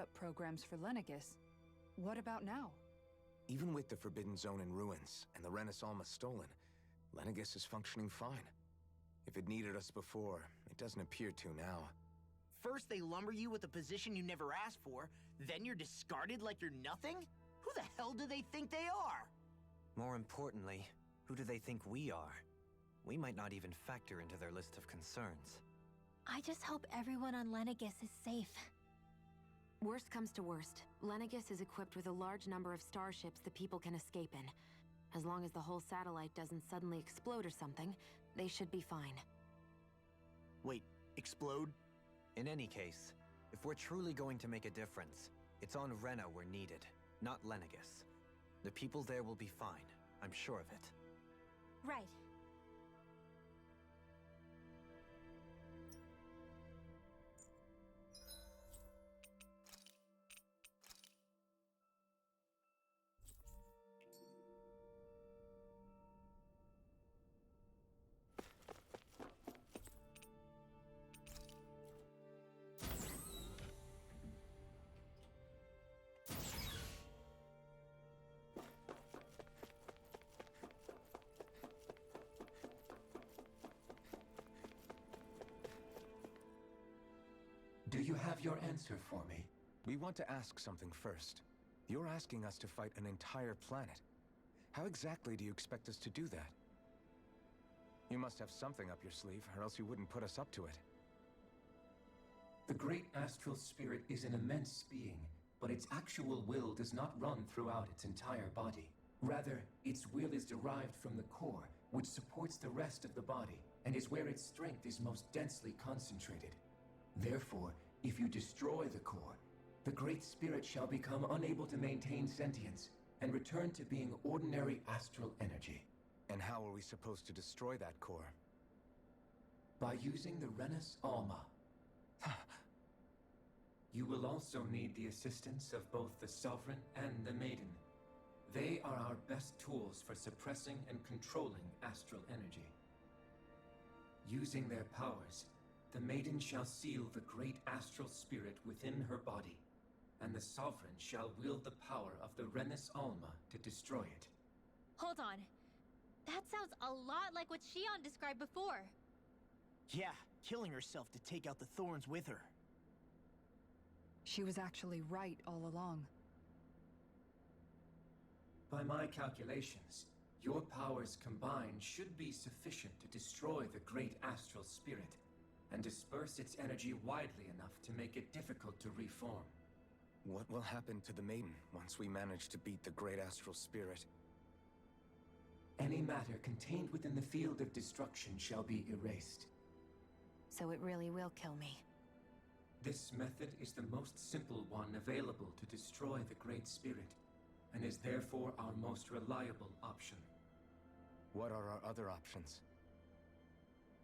backup programs for Lenegis. What about now? Even with the Forbidden Zone in ruins and the Renis Alma stolen, Lenegis is functioning fine. If it needed us before, it doesn't appear to now. First they lumber you with a position you never asked for, then you're discarded like you're nothing? Who the hell do they think they are? More importantly, who do they think we are? We might not even factor into their list of concerns. I just hope everyone on Lenegis is safe. Worst comes to worst, Lenegis is equipped with a large number of starships the people can escape in. As long as the whole satellite doesn't suddenly explode or something, they should be fine. Wait, explode? In any case, if we're truly going to make a difference, it's on Rena we're needed, not Lenegis. The people there will be fine, I'm sure of it. Right. Do you have your answer for me? We want to ask something first. You're asking us to fight an entire planet. How exactly do you expect us to do that? You must have something up your sleeve, or else you wouldn't put us up to it. The great astral spirit is an immense being, but its actual will does not run throughout its entire body. Rather, its will is derived from the core, which supports the rest of the body, and is where its strength is most densely concentrated. Therefore, if you destroy the core, the Great Spirit shall become unable to maintain sentience and return to being ordinary astral energy. And how are we supposed to destroy that core? By using the Renis Alma. You will also need the assistance of both the Sovereign and the Maiden. They are our best tools for suppressing and controlling astral energy. Using their powers, the Maiden shall seal the great astral spirit within her body, and the Sovereign shall wield the power of the Renis Alma to destroy it. Hold on. That sounds a lot like what Shionne described before. Yeah, killing herself to take out the thorns with her. She was actually right all along. By my calculations, your powers combined should be sufficient to destroy the great astral spirit and disperse its energy widely enough to make it difficult to reform. What will happen to the Maiden once we manage to beat the great astral spirit? Any matter contained within the field of destruction shall be erased. So it really will kill me. This method is the most simple one available to destroy the great spirit, and is therefore our most reliable option. What are our other options?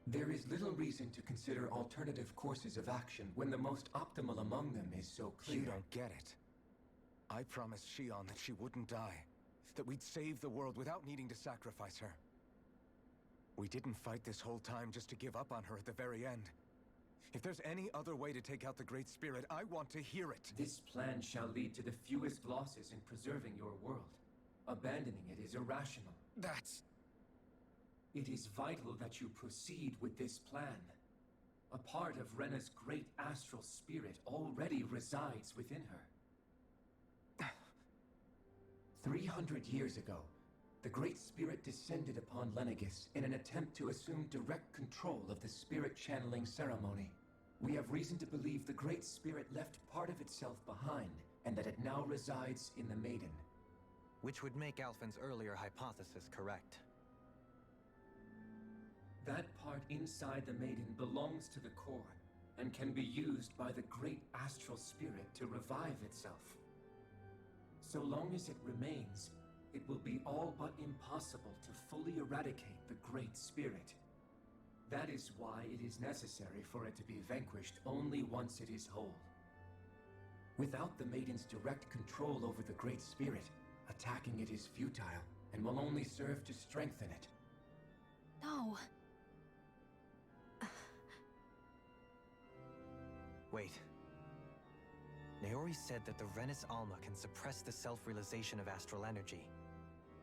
There is little reason to consider alternative courses of action when the most optimal among them is so clear. You don't get it. I promised Shionne that she wouldn't die, that we'd save the world without needing to sacrifice her. We didn't fight this whole time just to give up on her at the very end. If there's any other way to take out the Great Spirit, I want to hear it. This plan shall lead to the fewest losses in preserving your world. Abandoning it is irrational. It is vital that you proceed with this plan. A part of Rena's great astral spirit already resides within her. 300 years ago, the Great Spirit descended upon Lenegis in an attempt to assume direct control of the spirit channeling ceremony. We have reason to believe the Great Spirit left part of itself behind, and that it now resides in the Maiden. Which would make Alphen's earlier hypothesis correct. That part inside the Maiden belongs to the core, and can be used by the great astral spirit to revive itself. So long as it remains, it will be all but impossible to fully eradicate the Great Spirit. That is why it is necessary for it to be vanquished only once it is whole. Without the Maiden's direct control over the Great Spirit, attacking it is futile, and will only serve to strengthen it. No. Wait. Naori said that the Renis Alma can suppress the self-realization of astral energy,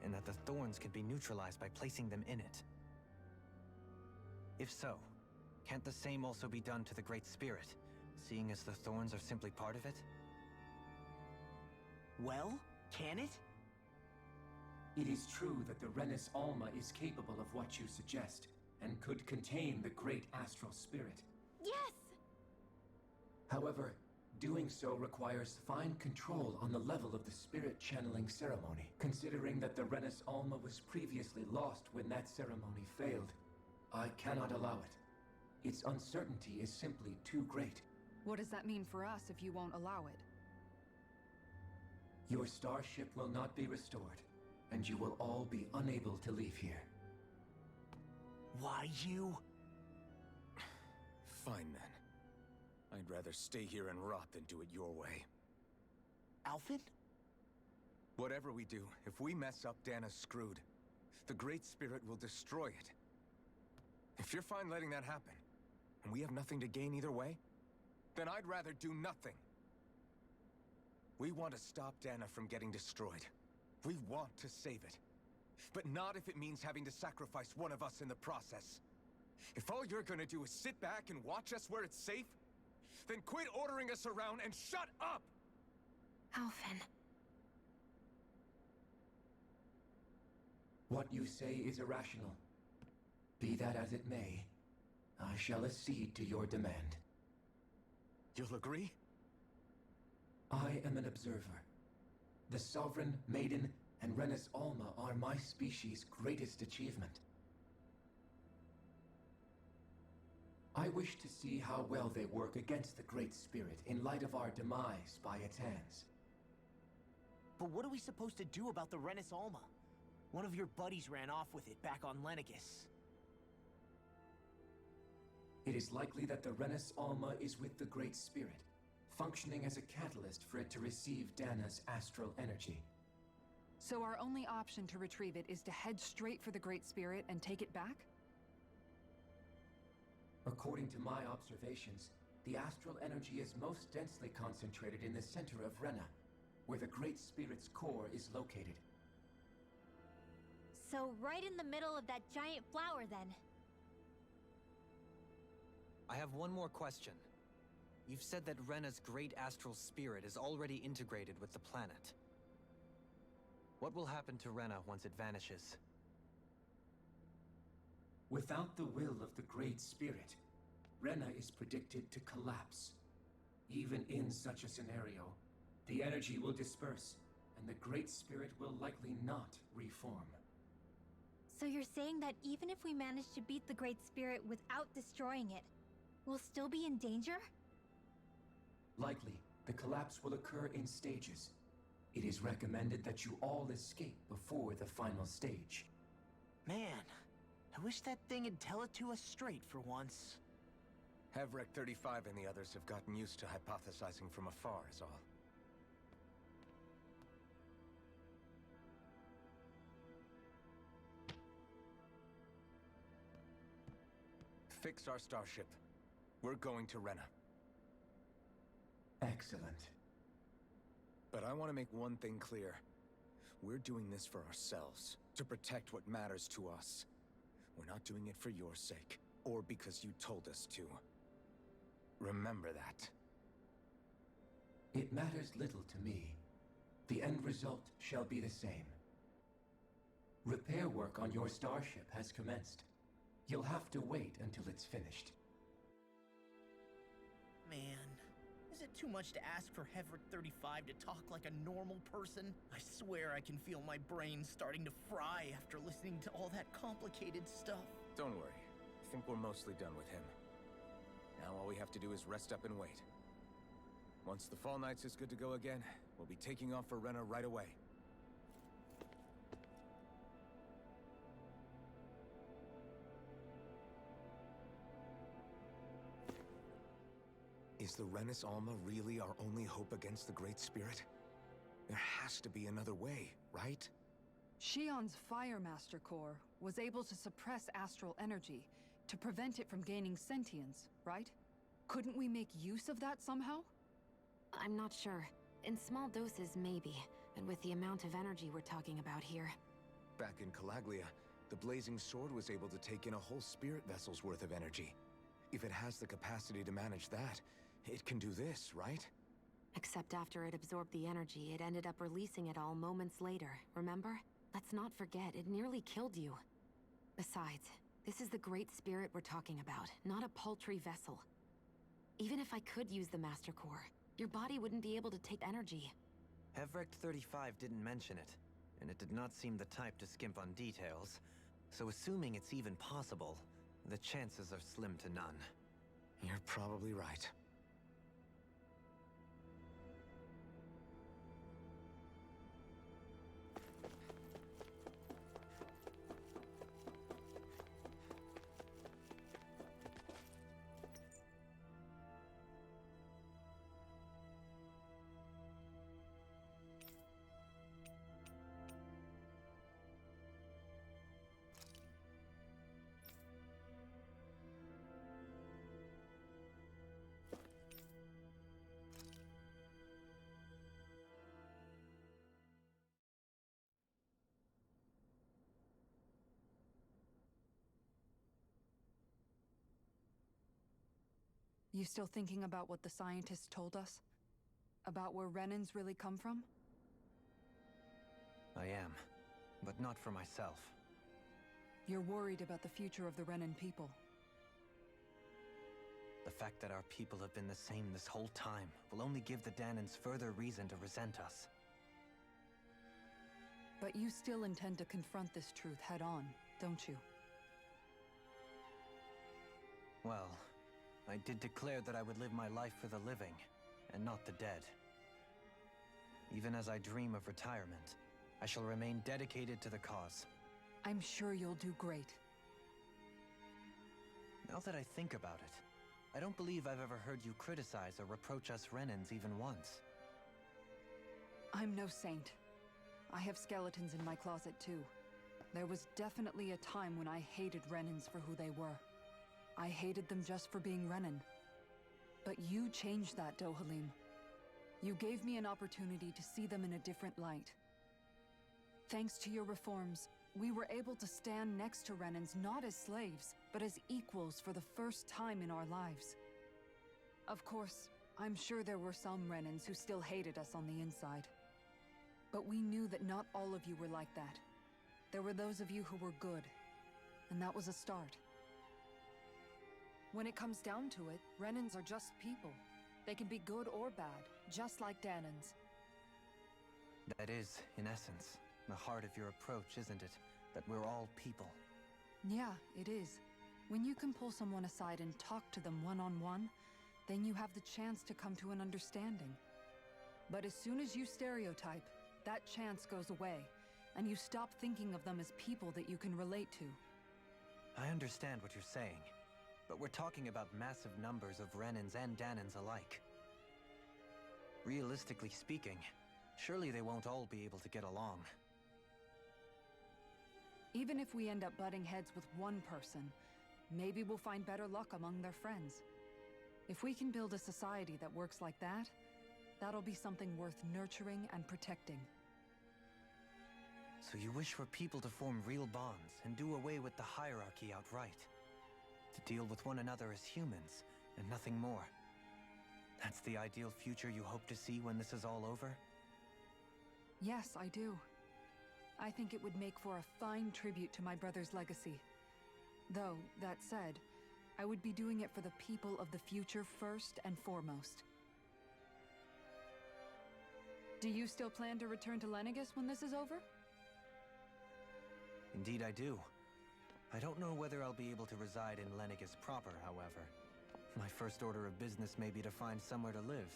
and that the thorns can be neutralized by placing them in it. If so, can't the same also be done to the Great Spirit, seeing as the thorns are simply part of it? Well, can it? It is true that the Renis Alma is capable of what you suggest, and could contain the great astral spirit. Yes! However, doing so requires fine control on the level of the spirit channeling ceremony. Considering that the Renis Alma was previously lost when that ceremony failed, I cannot allow it. Its uncertainty is simply too great. What does that mean for us if you won't allow it? Your starship will not be restored, and you will all be unable to leave here. Why you? Fine then. I'd rather stay here and rot than do it your way. Alphen? Whatever we do, if we mess up, Dahna's screwed. The Great Spirit will destroy it. If you're fine letting that happen, and we have nothing to gain either way, then I'd rather do nothing. We want to stop Dahna from getting destroyed. We want to save it. But not if it means having to sacrifice one of us in the process. If all you're gonna do is sit back and watch us where it's safe, then quit ordering us around and shut up! Alphen. What you say is irrational. Be that as it may, I shall accede to your demand. You'll agree? I am an observer. The Sovereign, Maiden, and Renis Alma are my species' greatest achievement. I wish to see how well they work against the Great Spirit in light of our demise by its hands. But what are we supposed to do about the Renis Alma? One of your buddies ran off with it back on Lenegis. It is likely that the Renis Alma is with the Great Spirit, functioning as a catalyst for it to receive Dahna's astral energy. So our only option to retrieve it is to head straight for the Great Spirit and take it back? According to my observations, the astral energy is most densely concentrated in the center of Renan, where the Great Spirit's core is located. So right in the middle of that giant flower, then. I have one more question. You've said that Rena's great astral spirit is already integrated with the planet. What will happen to Rena once it vanishes? Without the will of the Great Spirit, Rena is predicted to collapse. Even in such a scenario, the energy will disperse, and the Great Spirit will likely not reform. So you're saying that even if we manage to beat the Great Spirit without destroying it, we'll still be in danger? Likely, the collapse will occur in stages. It is recommended that you all escape before the final stage. Man, I wish that thing would tell it to us straight for once. Hevrek 35 and the others have gotten used to hypothesizing from afar is all. Fix our starship. We're going to Rena. Excellent. But I want to make one thing clear. We're doing this for ourselves, to protect what matters to us. We're not doing it for your sake, or because you told us to. Remember that. It matters little to me. The end result shall be the same. Repair work on your starship has commenced. You'll have to wait until it's finished. Man, is it too much to ask for Hevrek 35 to talk like a normal person? I swear I can feel my brain starting to fry after listening to all that complicated stuff. Don't worry. I think we're mostly done with him. Now all we have to do is rest up and wait. Once the Fall Knights is good to go again, we'll be taking off for Rena right away. Is the Renis Alma really our only hope against the Great Spirit? There has to be another way, right? Shionne's Firemaster Core was able to suppress astral energy to prevent it from gaining sentience, right? Couldn't we make use of that somehow? I'm not sure. In small doses, maybe. And with the amount of energy we're talking about here. Back in Calaglia, the blazing sword was able to take in a whole spirit vessel's worth of energy. If it has the capacity to manage that, it can do this, right? Except after it absorbed the energy, it ended up releasing it all moments later, remember? Let's not forget, it nearly killed you. Besides, this is the Great Spirit we're talking about, not a paltry vessel. Even if I could use the Master Core, your body wouldn't be able to take energy. Hevrect 35 didn't mention it, and it did not seem the type to skimp on details. So assuming it's even possible, the chances are slim to none. You're probably right. You still thinking about what the scientists told us? About where Renans really come from? I am, but not for myself. You're worried about the future of the Renan people. The fact that our people have been the same this whole time will only give the Dahnans further reason to resent us. But you still intend to confront this truth head-on, don't you? Well, I did declare that I would live my life for the living, and not the dead. Even as I dream of retirement, I shall remain dedicated to the cause. I'm sure you'll do great. Now that I think about it, I don't believe I've ever heard you criticize or reproach us Renans even once. I'm no saint. I have skeletons in my closet too. There was definitely a time when I hated Renans for who they were. I hated them just for being Renan. But you changed that, Dohalim. You gave me an opportunity to see them in a different light. Thanks to your reforms, we were able to stand next to Renans not as slaves, but as equals for the first time in our lives. Of course, I'm sure there were some Renans who still hated us on the inside. But we knew that not all of you were like that. There were those of you who were good, and that was a start. When it comes down to it, Renans are just people. They can be good or bad, just like Dahnans. That is, in essence, the heart of your approach, isn't it? That we're all people. Yeah, it is. When you can pull someone aside and talk to them one-on-one, then you have the chance to come to an understanding. But as soon as you stereotype, that chance goes away, and you stop thinking of them as people that you can relate to. I understand what you're saying. But we're talking about massive numbers of Renans and Dahnans alike. Realistically speaking, surely they won't all be able to get along. Even if we end up butting heads with one person, maybe we'll find better luck among their friends. If we can build a society that works like that, that'll be something worth nurturing and protecting. So you wish for people to form real bonds and do away with the hierarchy outright? To deal with one another as humans, and nothing more. That's the ideal future you hope to see when this is all over? Yes, I do. I think it would make for a fine tribute to my brother's legacy. Though, that said, I would be doing it for the people of the future first and foremost. Do you still plan to return to Lenegis when this is over? Indeed I do. I don't know whether I'll be able to reside in Lenegis proper, however. My first order of business may be to find somewhere to live.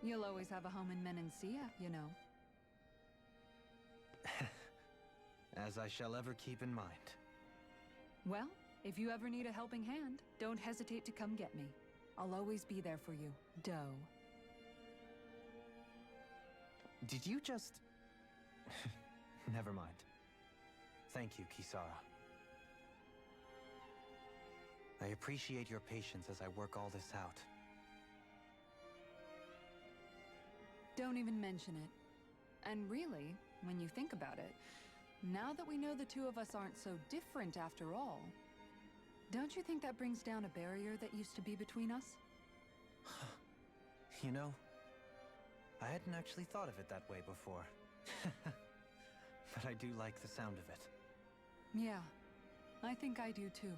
You'll always have a home in Menancia, you know. As I shall ever keep in mind. Well, if you ever need a helping hand, don't hesitate to come get me. I'll always be there for you, Doe. Did you just... Never mind. Thank you, Kisara. I appreciate your patience as I work all this out. Don't even mention it. And really, when you think about it, now that we know the two of us aren't so different after all, don't you think that brings down a barrier that used to be between us? You know, I hadn't actually thought of it that way before. But I do like the sound of it. Yeah, I think I do too.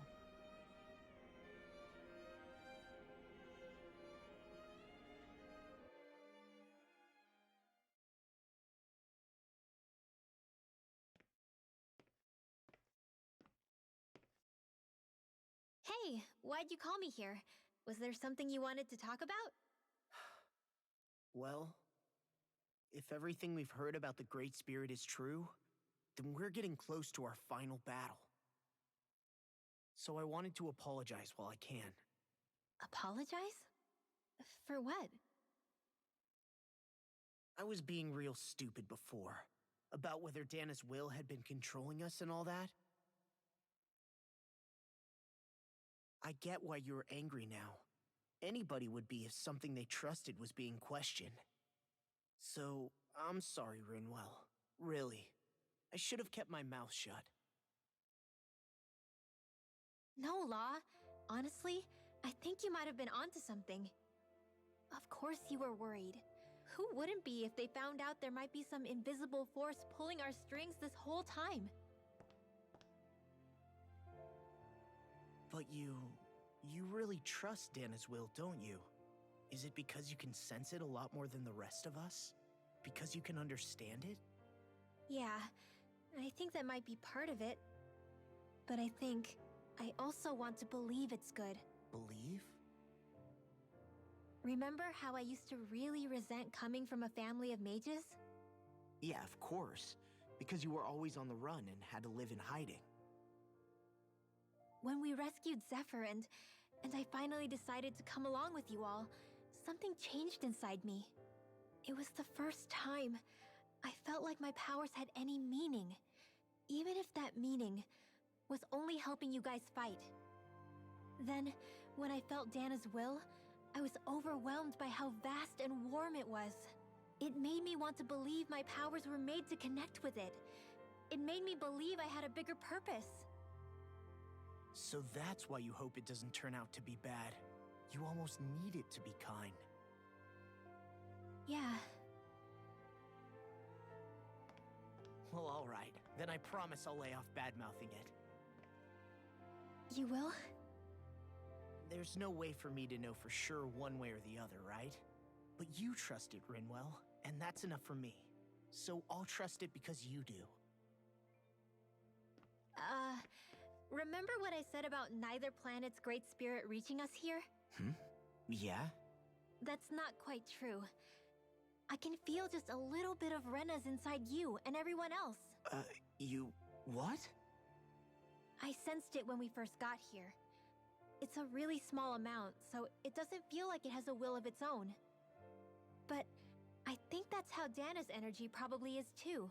Hey, why'd you call me here? Was there something you wanted to talk about? Well, if everything we've heard about the Great Spirit is true, then we're getting close to our final battle. So I wanted to apologize while I can. Apologize? For what? I was being real stupid before, about whether Dahna's will had been controlling us and all that. I get why you're angry now. Anybody would be if something they trusted was being questioned. So, I'm sorry, Rinwell. Really. I should have kept my mouth shut. No, Law. Honestly, I think you might have been onto something. Of course you were worried. Who wouldn't be if they found out there might be some invisible force pulling our strings this whole time? But you really trust Dahna's will, don't you? Is it because you can sense it a lot more than the rest of us? Because you can understand it? Yeah, I think that might be part of it. But I think I also want to believe it's good. Believe? Remember how I used to really resent coming from a family of mages? Yeah, of course. Because you were always on the run and had to live in hiding. When we rescued Zephyr and I finally decided to come along with you all, something changed inside me. It was the first time I felt like my powers had any meaning, even if that meaning was only helping you guys fight. Then, when I felt Dahna's will, I was overwhelmed by how vast and warm it was. It made me want to believe my powers were made to connect with it. It made me believe I had a bigger purpose. So that's why you hope it doesn't turn out to be bad. You almost need it to be kind. Yeah. Well, alright. Then I promise I'll lay off bad-mouthing it. You will? There's no way for me to know for sure one way or the other, right? But you trust it, Rinwell, and that's enough for me. So I'll trust it because you do. Remember what I said about neither planet's great spirit reaching us here? Yeah? That's not quite true. I can feel just a little bit of Rena's inside you and everyone else. You... what? I sensed it when we first got here. It's a really small amount, so it doesn't feel like it has a will of its own. But I think that's how Dahna's energy probably is too.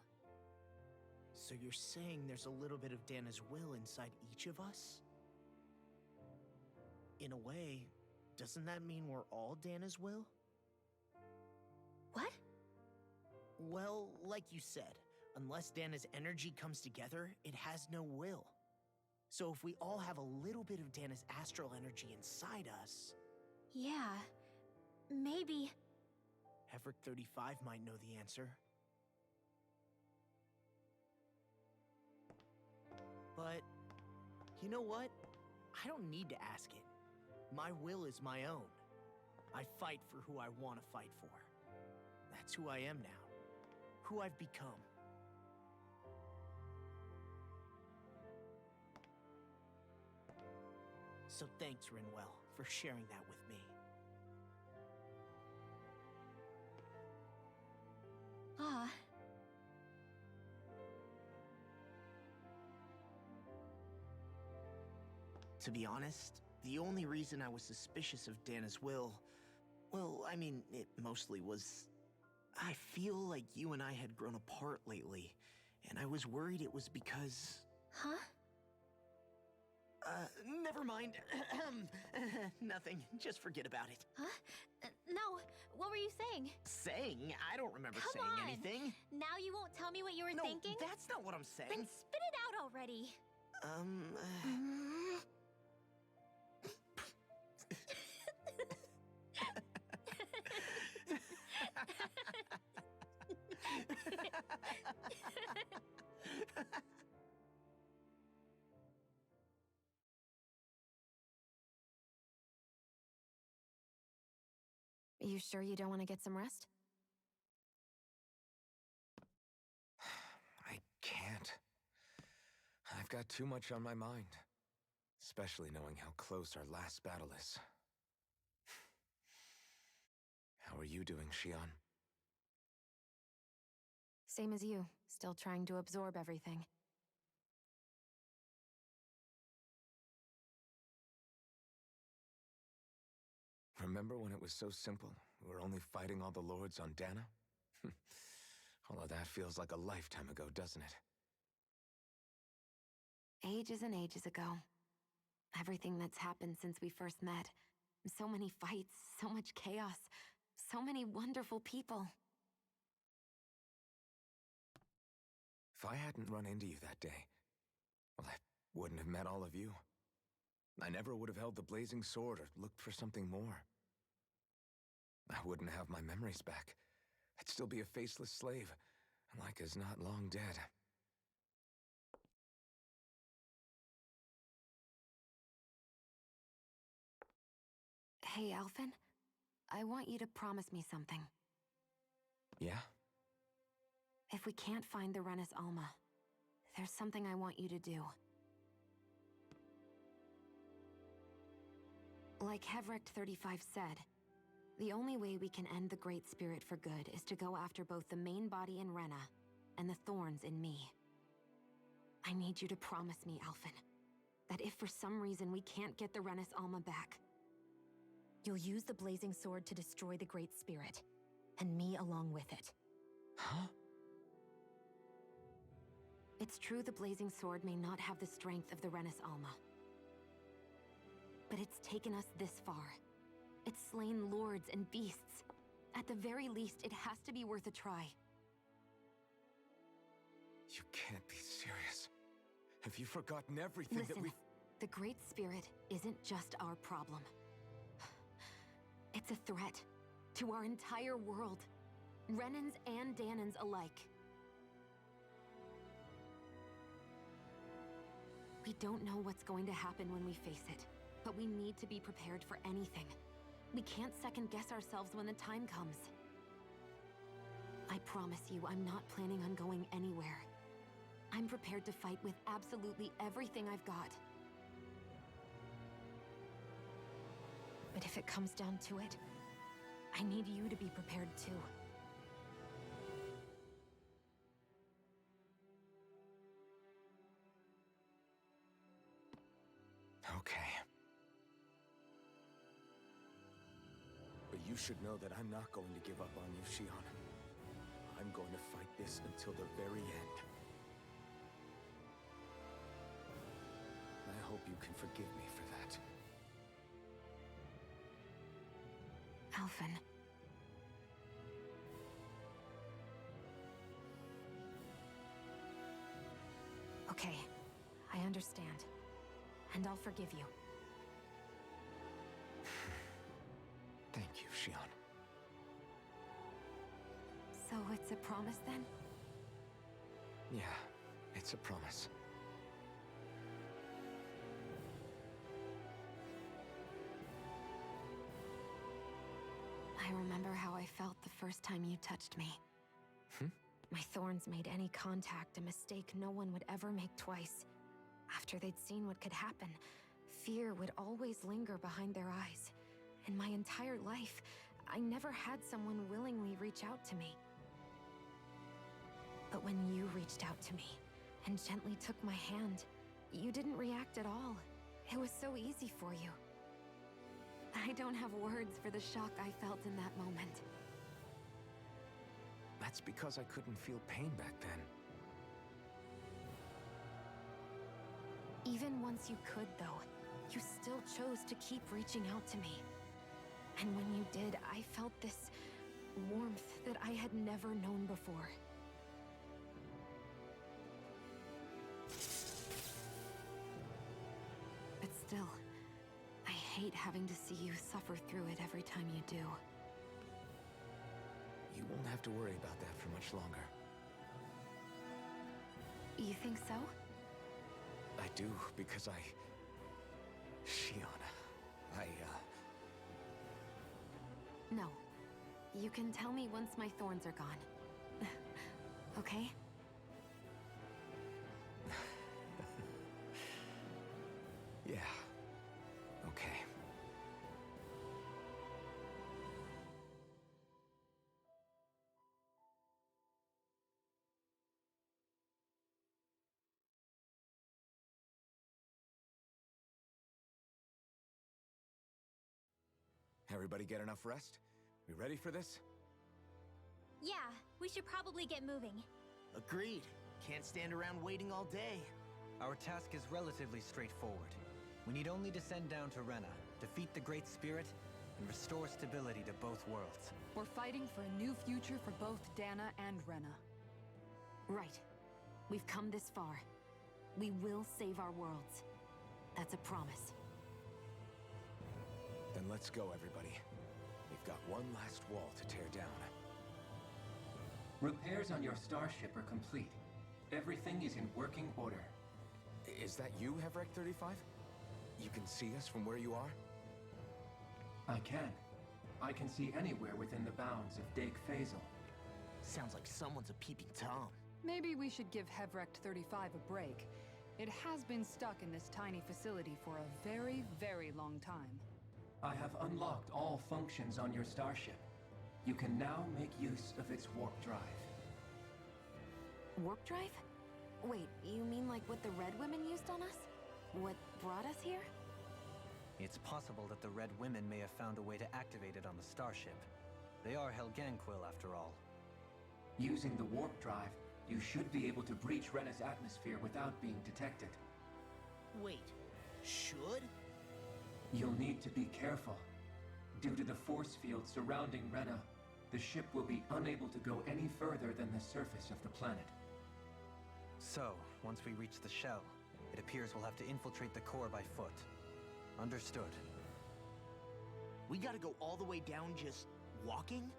So you're saying there's a little bit of Dahna's will inside each of us? In a way, doesn't that mean we're all Dahna's will? What? Well, like you said, unless Dahna's energy comes together, it has no will. So if we all have a little bit of Dahna's astral energy inside us... Yeah, maybe... Hefric 35 might know the answer. But, you know what? I don't need to ask it. My will is my own. I fight for who I want to fight for. That's who I am now. Who I've become. So thanks, Rinwell, for sharing that with me. Ah. To be honest, the only reason I was suspicious of Dahna's will... well, I mean, it mostly was... I feel like you and I had grown apart lately, and I was worried it was because... Huh? Never mind. Nothing. Just forget about it. Huh? No, what were you saying? Saying? I don't remember Come saying on. anything. Now you won't tell me what you were No, thinking? that's not what I'm saying. Then spit it out already. You sure you don't want to get some rest? I can't. I've got too much on my mind. Especially knowing how close our last battle is. How are you doing, Shionne? Same as you, still trying to absorb everything. Remember when it was so simple? We were only fighting all the lords on Dahnan? All of that feels like a lifetime ago, doesn't it? Ages and ages ago. Everything that's happened since we first met. So many fights, so much chaos, so many wonderful people. If I hadn't run into you that day, well, I wouldn't have met all of you. I never would have held the blazing sword or looked for something more. I wouldn't have my memories back. I'd still be a faceless slave, like as not long dead. Hey, Alphen. I want you to promise me something. Yeah? If we can't find the Renis Alma, there's something I want you to do. Like Hevricht 35 said, the only way we can end the Great Spirit for good is to go after both the main body in Renan and the thorns in me. I need you to promise me, Alphen, that if for some reason we can't get the Renis Alma back, you'll use the blazing sword to destroy the Great Spirit, and me along with it. Huh? It's true the blazing sword may not have the strength of the Renis Alma. But it's taken us this far. It's slain lords and beasts. At the very least, it has to be worth a try. You can't be serious. Have you forgotten everything that Listen, we've... the Great Spirit isn't just our problem. It's a threat to our entire world. Renans and Dahnans alike. We don't know what's going to happen when we face it, but we need to be prepared for anything. We can't second-guess ourselves when the time comes. I promise you, I'm not planning on going anywhere. I'm prepared to fight with absolutely everything I've got. But if it comes down to it, I need you to be prepared too. Okay. But you should know that I'm not going to give up on you, Shionne. I'm going to fight this until the very end. I hope you can forgive me for that. Alphen. Okay, I understand. And I'll forgive you. Thank you, Shionne. So it's a promise then? Yeah, it's a promise. I remember how I felt the first time you touched me. My thorns made any contact a mistake no one would ever make twice. After they'd seen what could happen, fear would always linger behind their eyes. In my entire life, I never had someone willingly reach out to me. But when you reached out to me and gently took my hand, you didn't react at all. It was so easy for you. I don't have words for the shock I felt in that moment. That's because I couldn't feel pain back then. Even once you could, though, you still chose to keep reaching out to me. And when you did, I felt this warmth that I had never known before. But still, I hate having to see you suffer through it every time you do. You won't have to worry about that for much longer. You think so? I do, because Shionne, No. You can tell me once my thorns are gone. Okay? Yeah. Okay. Everybody get enough rest? We ready for this? Yeah, we should probably get moving. Agreed. Can't stand around waiting all day. Our task is relatively straightforward. We need only descend down to Renan, defeat the Great Spirit, and restore stability to both worlds. We're fighting for a new future for both Dahnan and Renan. Right. We've come this far. We will save our worlds. That's a promise. Then let's go, everybody. We've got one last wall to tear down. Repairs on your starship are complete. Everything is in working order. Is that you, Hevrek 35? You can see us from where you are? I can. I can see anywhere within the bounds of Dake Faisal. Sounds like someone's a peeping Tom. Maybe we should give Hevrek 35 a break. It has been stuck in this tiny facility for a very, very long time. I have unlocked all functions on your starship. You can now make use of its warp drive. Warp drive? Wait, you mean like what the Red Women used on us? What brought us here? It's possible that the Red Women may have found a way to activate it on the starship. They are Helganquil, after all. Using the warp drive, you should be able to breach Renna's atmosphere without being detected. Wait, should? You'll need to be careful. Due to the force field surrounding Renan, the ship will be unable to go any further than the surface of the planet. So, once we reach the shell, it appears we'll have to infiltrate the core by foot. Understood. We gotta go all the way down just walking?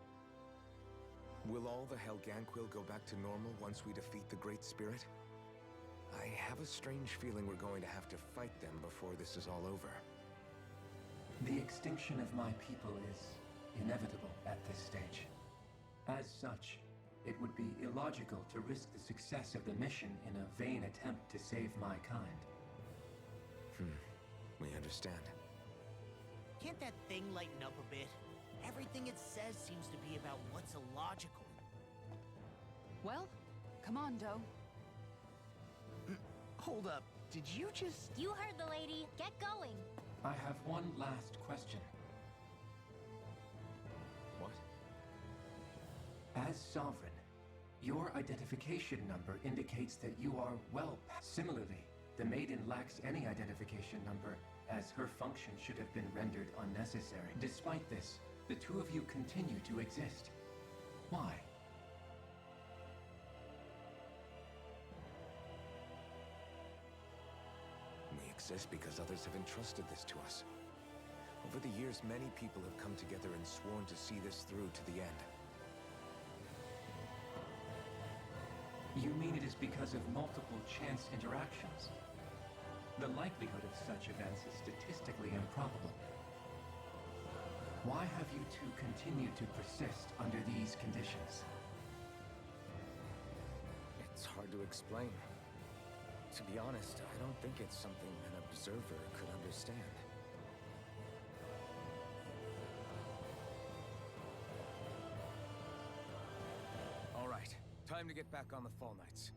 Will all the Helganquil go back to normal once we defeat the Great Spirit? I have a strange feeling we're going to have to fight them before this is all over. The extinction of my people is inevitable at this stage. As such, it would be illogical to risk the success of the mission in a vain attempt to save my kind. We understand. Can't that thing lighten up a bit? Everything it says seems to be about what's illogical. Well, come on, Doe. Hold up, did you just... You heard the lady. Get going. I have one last question. What? As Sovereign, your identification number indicates that you are well past. Similarly, the Maiden lacks any identification number, as her function should have been rendered unnecessary. Despite this, the two of you continue to exist. Why? We exist because others have entrusted this to us. Over the years, many people have come together and sworn to see this through to the end. You mean it is because of multiple chance interactions? The likelihood of such events is statistically improbable. Why have you two continued to persist under these conditions? It's hard to explain. To be honest, I don't think it's something an observer could understand. All right, time to get back on the Fall Knights.